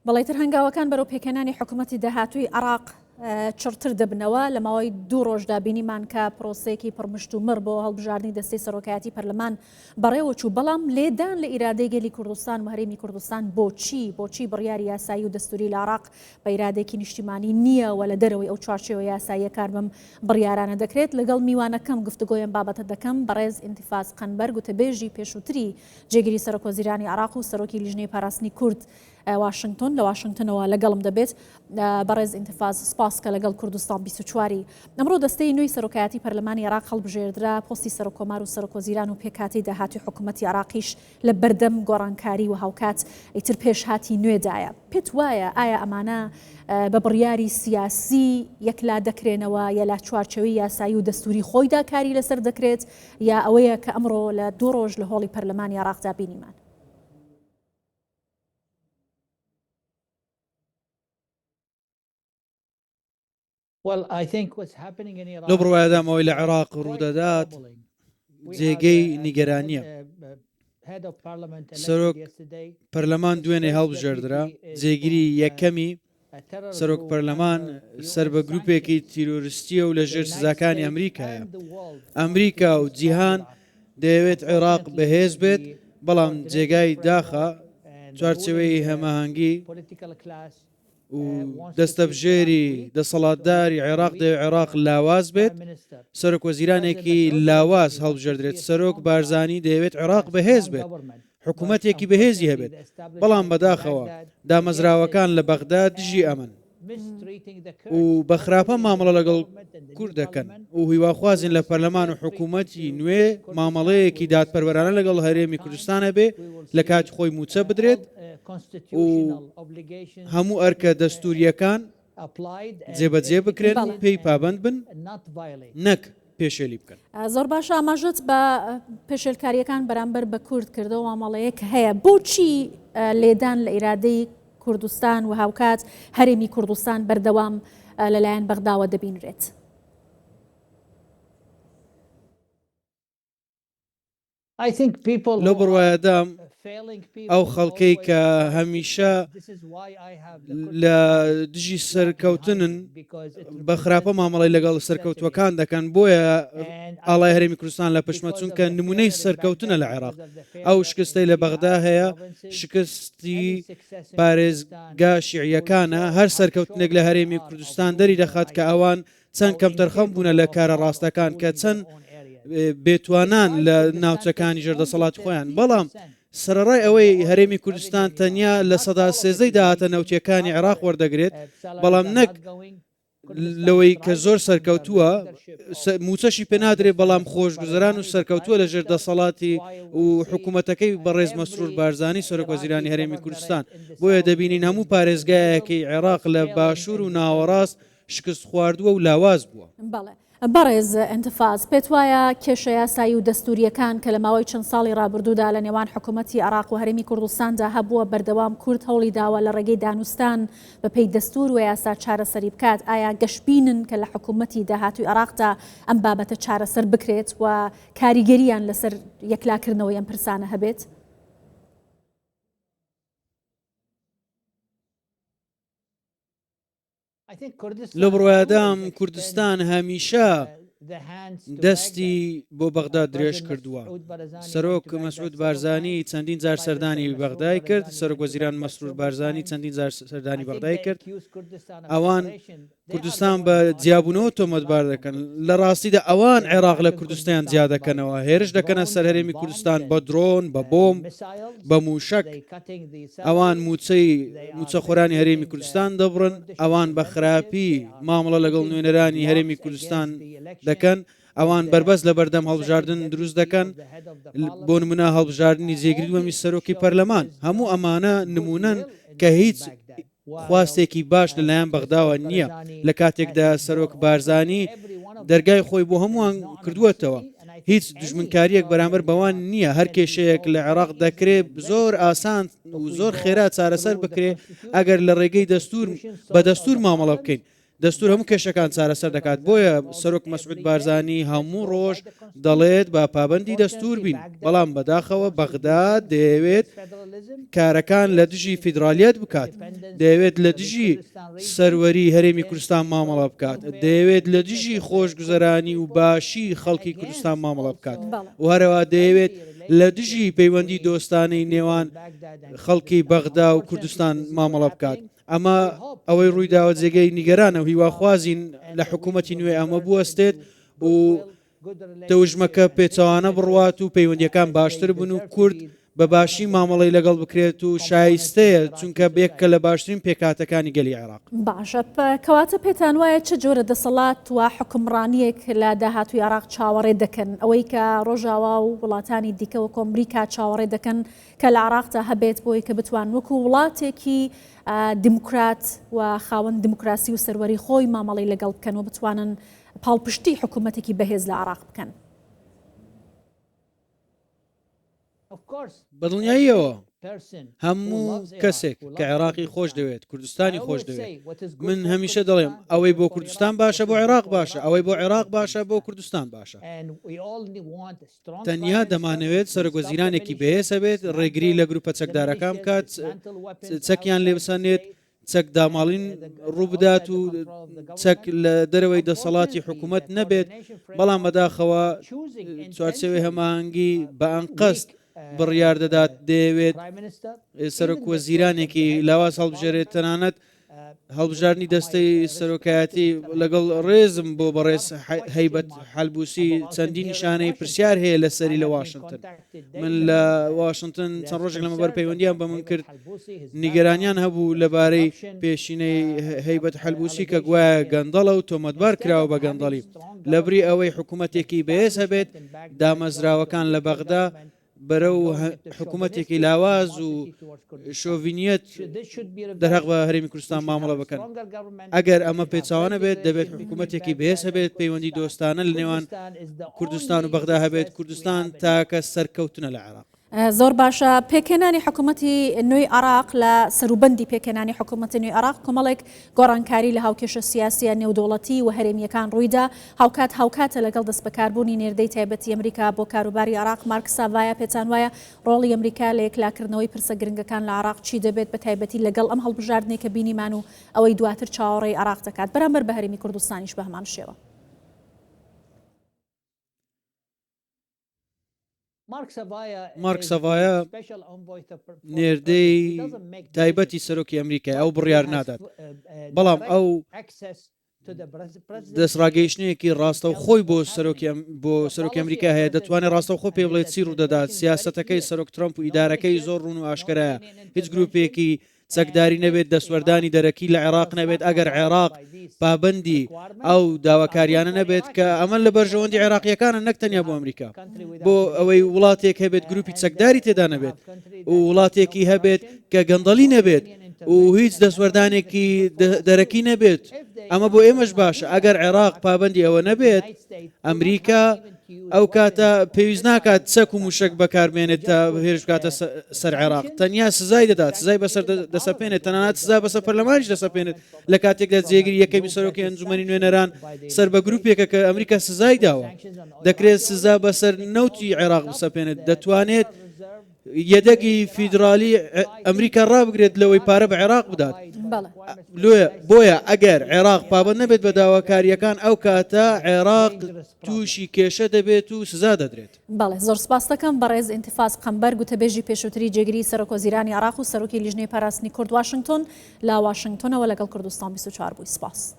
بەڵێتر هەنگاوەکان بەرەو پێکەنانی حکوومەتی داهاتووی عراق چڕتر دەبنەوە لە ماوەی 2 ڕۆژدا بینیمان کە پرۆسەیەکی پڕمشت و مڕ بۆ هەڵبژاردننی دەستەی سەرۆکایەتی پەرلەمان بەڕێوەچوو بەڵام لێدان لە ئیرادەی گەلی کوردستان و هەرێمی کوردستان بۆچی بڕیاری یاسایی و دەستوری لە عراق بە ئیرادێکی نیشتیمانی نییە و لە دەرەوەی ئەو چوارچێوە یاساییە کار بەم بڕیارانە دەکرێت لەگەڵ میوانەکەم گفتوگۆیان بابەتە دەکەم بەڕێز ئینتیفاز قەنبەرگ وتەبێژی پێشووتری جێگیری سەرۆکوەزیرانی عراق و سەرۆکی لیژنەی پاراستنی کورد واشنگتن لە واشنگتنەوە لەگەڵم دەبێت بەڕێز ئینتیفاز سپاس کە لەگەڵ کوردستان 24 ئەمڕۆ دەستەی نوێی سەرۆکایەتی پەرلەمانی عراق هەڵبژێردرا پۆستی سەرۆکۆمار و سەرۆکوەزیران و پێکاتی داهاتوی حکوومەتی عراقیش لە بەردەم گۆڕانکاری و هاوکات ئیتر پێشهاتی نوێدایە پێت وایە ئایا ئەمانە بە بڕیاری سیاسی یەکلا دەکرێنەوە یا لا چوارچەوەی یاسایی و دەستوری خۆیدا کاری لەسەر دەکرێت یا ئەوەیە کە ئەمڕۆ لە 2 ڕۆژ لە هۆڵی پەرلەمانی عراقدا بینیمان لەو بڕوایەدامەوەی لە عێراق ڕوودەدات جێگەی نیگەرانیە. سەرۆک پەرلەمان دوێنێ هەڵبژێردرا جێگیری یەکەمی سەرۆک پەرلەمان سەر بە گروپێکی تیرۆریستیە و لە ژێر سزاکانی ئەمریکایە. ئەمریکا و جیهان دەیەوێت عێراق بەهێز بێت بەڵام جێگای داخە چوارچەوەی هەماهەنگی و دەستەبژێری دەسەڵاتداری عێراق دەوێت عێراق لاواز بێت سەرۆک وەزیرانێکی لاواز هەڵبژێردرێت سەرۆک بارزانی دەیەوێت عێراق بەهێز بێت حکوومەتێکی بەهێزی هەبێت بەڵام بەداخەوە دامەزراوەکان لە بەغدا دژی ئەمن و بە خراپە مامەڵە لەگەڵ کورد دەکەن و هیواخوازین لە پەرلەمان و حکوومەتی نوێ مامەڵەیەکی دادپەروەرانە لەگەڵ هەرێمی کوردستانە بێ لە کاتی خۆی موچە بدرێت و هەموو ئەرکە دەستوریەکان جێبەجێ بکرێن پێی پابند بن نەک پێشێلی بکەن. زۆر باش ئاماژەت بە پێشێلکاریەکان بەرامبەر بە کورد کردەوە مامەڵەیە کە هەیە بۆچی لێدان لە ئیرادەی کوردستان و هاوکات هەرێمی کوردستان بەردەوام لەلایەن بەغداوە دەبینرێت. لەو بڕوایەدام ئەو خەڵکەی کە هەمیشە لە دژی سەرکەوتنن بە خراپە مامەڵی لەگەڵ سەرکەوتوەکان دەکەن بۆیە ئاڵای هەرێمی کوردستان لە پشمەچوون کە نمونەی سەرکەوتنە لە عێراق ئەو شکستەی لە بەغدا هەیە شکستی پارێزگا شیعیەکانە هەر سەرکەوتنێک لە هەرێمی کوردستان دەری دەخات کە ئەوان چەند کەم تەرخەم بوونە لە کارە ڕاستەکان کە چەند بێتوانان لە ناوچەکانی ژێردەسەڵاتی خۆیان بەڵام سەرڕای ئەوەی هەرێمی کوردستان تەنیا لە سەدا سێزەی داهاتە نەوتیەکانی عێراق وەردەگرێت بەڵام نەک لەوەی کە زۆر سەرکەوتووە موچەشی پێنادرێت بەڵام خۆشگوزەران و سەرکەوتووە لە ژێردەسەڵاتی و حکوومەتەکەی بەڕێز مەسرور بارزانی سەرۆک وەزیرانی هەرێمی کوردستان بۆیە دەبینین هەموو پارێزگایەکی عێراق لە باشوور و ناوەڕاست شکست خواردووە و لاواز بووە. بەڕێز ئینتیفاز پێت وایە کێشە یاسایی و دەستوریەکان کە لە ماوەی چەند ساڵی ڕابردوودا لە نێوان حکوومەتی عراق و هەرێمی کوردستاندا هەبووە بەردەوام کورد هەوڵی داوە لە ڕێگەی دانوستان بەپێی دەستور و یاسا چارەسەری بکات ئایا گەشتبینن کە لە حکوومەتی داهاتووی عراقدا ئەم بابەتە چارەسەر بکرێت و کاریگەریان لەسەر یەکلاکردنەوەی ئەم پرسانە هەبێت؟ لە بڕوایەدام کوردستان هەمیشە دەستی بۆ بەغدا درێژ کردووە. سەرۆک مەسعود بارزانی چەندین جار سەردانی بەغدای کرد سەرۆک وەزیران مەسرور بارزانی چەندین جار سەردانی بەغدای کرد ئەوان کوردستان بە جیابوونەوە تۆمەتبار دەکەن لە ڕاستیدا ئەوان عێراق لە کوردستان جیا دەکەنەوە هێرش دەکەنە سەر هەرێمی کوردستان بە درۆن بە بۆم بە موشک ئەوان موچە خۆرانی هەرێمی کوردستان دەبڕن ئەوان بە خراپی مامەڵە لەگەڵ نوێنەرانی هەرێمی کوردستان دەکەن ئەوان بربەست لە بەردەم هەڵبژاردن دروست دەکەن بۆ نمونە هەڵبژاردننی جێگیری دووەمی سەرۆکی پەرلەمان هەموو ئەمانە نمونەن کە هیچ خواستێکی باش لەلایەن بەغداوە نییە لە کاتێکدا سەرۆک بارزانی دەرگای خۆی بۆ هەمووان کردووەتەوە هیچ دژمنکاریەک بەرامبەر بەوان نییە هەر کێشەیەک لە عێراق دەکرێت زۆر ئاسان و زۆر خێرا چارەسەر بکرێ ئەگەر لە ڕێگەی دەستور بە دەستور مامەڵە بکەین دەستور هەموو کێشەکان چارەسەر دەکات بۆیە سەرۆک مەسعود بارزانی هەموو ڕۆژ دەڵێت با پابەندی دەستور بین بەڵام بەداخەوە بەغداد دەیەوێت کارەکان لە دژی فیدرالیەت بکات دەیەوێت لە دژی سەروەری هەرێمی کوردستان مامەڵە بکات دەیەوێت لە دژی خۆشگوزەرانی و باشی خەڵکی کوردستان مامەڵە بکات و هەرەوە دەیەوێت لە دژی پەیوەندی دۆستانەی نێوان خەڵکی بەغدا و کوردستان مامەڵە بکات ئەمە ئەوەی ڕوویداوە جێگەی نیگەرانە و هیواخوازین لە حکوومەتی نوێ ئەمە بوەستێت و تەوژمەکە پێچەوانە بڕوات و پەیوەندیەکان باشتر بن و کورد بە باشی مامەڵی لەگەڵ بکرێت و شایستەیە چونکە بێککە لە باشترین پێکاتەکانی گەلی عێراق باشە کەواتە پێتان وایە چه جۆرە دەسەڵات و حکمڕانیەک لە داهاتووی عێراق چاوەڕێ دەکەن ئەوەی کە ڕۆژاوا و وڵاتانی دیکەوە کۆمریکا چاوەڕێ دەکەن کە لە عێراقدا هەبێت بۆی کە بتوان وەکو وڵاتێکی دیموکرات و خاوەن دیموکراسی و سەروەری خۆی مامەڵی لەگەڵ بکەن و بتوانن پاڵپشتی حکوومەتێکی بەهێز لە عێراق بکەن بەدڵنیاییەوە هەموو کەسێک کە عێراقی خۆش دەوێت کوردستانی خۆش دەوێت من هەمیشە دەڵێم ئەوەی بۆ کوردستان باشە بۆ عێراق باشە ئەوەی بۆ عێراق باشە بۆ کوردستان باشە تەنیا دەمانەوێت سەرۆکوەزیرانێکی بەهێز بێت ڕێگری لە گروپە چەکدارەکان بکات چەکیان لێ بسەنێت چەک داماڵین ڕوو بدات و چەک لە دەرەوەی دەسەڵاتی حکوومەت نەبێت بەڵام بەداخەوە چوارچێوەی هەماهەنگی بە ئەنقەست بڕیار دەدات دەیەوێت سەرۆکوەزیرانێکی لاواز هەڵبژێرێت تەنانەت هەڵبژارنی دەستەی سەرۆکایەتی لەگەڵ ڕێزم بۆ بەڕێز هەیبەت حەلبووسی چەندی نیشانەی پرسیار هەیە لە سەری لە واشنگتن من لە واشنگتن چەند ڕۆژێک لەمە بەرپەیوەندیان بە من کرد نیگەرانیان هەبوو لەبارەی پێشینەی هەیبەت حەلبووسی کە گوایە گەندەڵە و تۆمەتبار کراوە بە گەندەڵی لەبری ئەوەی حکوومەتێکی بەهێز هەبێت دامەزراوەکان لە بەغدا بەرەو حکوومەتێکی لاواز و شۆڤینیەت دەرەق بە هەرێمی کوردستان مامەڵە بکەن ئەگەر ئەمە پێچاوانە بێت دەبێت حکوومەتێکی بەهێز هەبێت پەیوەندی دۆستانە لە نێوان کوردستان و بەغدا هەبێت کوردستان تاکە سەرکەوتنە لە عێراق زۆر باشە پێکێنانی حکوومەتی نوێی عێراق لە سەروبەندی پێکێنانی حکوومەتی نوێی عێراق کۆمەڵێک گۆڕانکاری لە هاوکێشە سیاسیە نێودوڵەتی و هەرێمیەکان ڕوویدا هاوکاتە لەگەڵ دەست بەکاربوونی نێردەی تایبەتی ئەمریکا بۆ کاروباری عێراق مارک ساڤایە پێتان وایە ڕۆڵی ئەمریکا لە یەکلاکردنەوەی پرسە گرنگەکان لە عێراق چی دەبێت بە تایبەتی لەگەڵ ئەم هەڵبژاردنێک کە بینیمان و ئەوەی دواتر چاوەڕێی عێراق دەکات بەرامبەر بە هەرێمی کوردستانیش بە هەمان شێوە مارک ساڤایە نێردەی تایبەتی سەرۆکی ئەمریکای ئەو بڕیار نادات بەڵام ئەو دەستڕاگەیشتنەیەکی ڕاستە و خۆی بۆ سەرۆکی ئەمریکا هەیە دەتوانێت ڕاستە خۆ پێ بڵێت چی ڕوودەدات سیاسەتەکەی سەرۆک ترەمپ و ئیدارەکەی زۆر ڕوون و ئاشکرایە هیچ گروپێکی چەکداری نەبێت دەسوەردانی دەرەکی لە عێراق نەبێت ئەگەر عێراق پابەندی ئەو داواکاریانە نەبێت کە ئەمە لە بەرژەوەندی عێراقیەکانە نەک تەنیا بۆ ئەمریکا بۆ ئەوەی وڵاتێک هەبێت گروپی چەکداری تێدا نەبێت و وڵاتێکی هەبێت کە گەندەڵی نەبێت و هیچ دەسوەردانێکی دەرەکی نەبێت ئەمە بۆ ئێمەش باشە ئەگەر عێراق پابەندی ئەوە نەبێت ئەمریکا ئەو کاتە پێویست ناکات چەک و موشک بەکارمێنێت تا هێرش بکاتە سەر عێراق تەنیا سزای دەدات سزای بەسەر دەسەپێنێت تەنانەت سزا بەسەر پەرلەمانیش دەسەپێنێت لە کاتێکدا جێگیری یەکەمی سەرۆکی ئەنجومەنی نوێنەران سەر بە گروپێکە کە ئەمریکا سزای داوە دەکرێت سزا بەسەر نەوتی عێراق بسەپێنێت دەتوانێت یەدەگی فیدرالی ئەمریکا ڕابگرێت لەوەی پارە بە عێراق بدات بۆیە ئەگەر عێراق پابەند نەبێت بە داواکاریەکان ئەو کاتە عێراق تووشی کێشە دەبێت و سزا دەدرێت بەڵێ زۆر سپاس دەکەم بەڕێز ئینتیفاز قەمبەر گوتەبێژی پێشووتری جێگیری سەرۆکوەزیرانی عێراق و سەرۆکی لیژنەی پاراستنی کورد واشنگتن لە واشنگتنەوە لەگەڵ کوردستان 24 بووی سپاس